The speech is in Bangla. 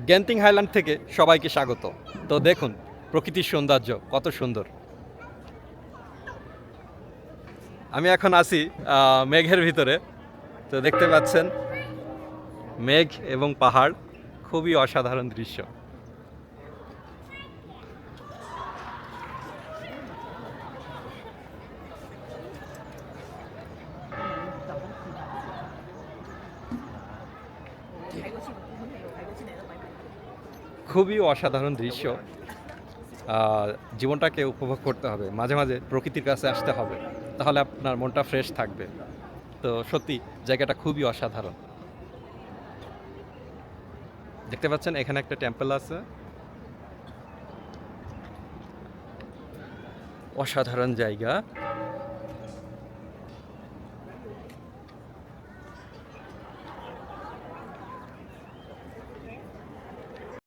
গ্যান্টিং হাইল্যান্ড থেকে সবাইকে স্বাগত। তো দেখুন প্রকৃতির সৌন্দর্য কত সুন্দর। আমি এখন আছি মেঘের ভিতরে। তো দেখতে পাচ্ছেন মেঘ এবং পাহাড়, খুবই অসাধারণ দৃশ্য। খুবই অসাধারণ দৃশ্য। জীবনটাকে উপভোগ করতে হবে, মাঝে মাঝে প্রকৃতির কাছে আসতে হবে, তাহলে আপনার মনটা ফ্রেশ থাকবে। তো সত্যি জায়গাটা খুবই অসাধারণ। দেখতে পাচ্ছেন এখানে একটা টেম্পল আছে, অসাধারণ জায়গা।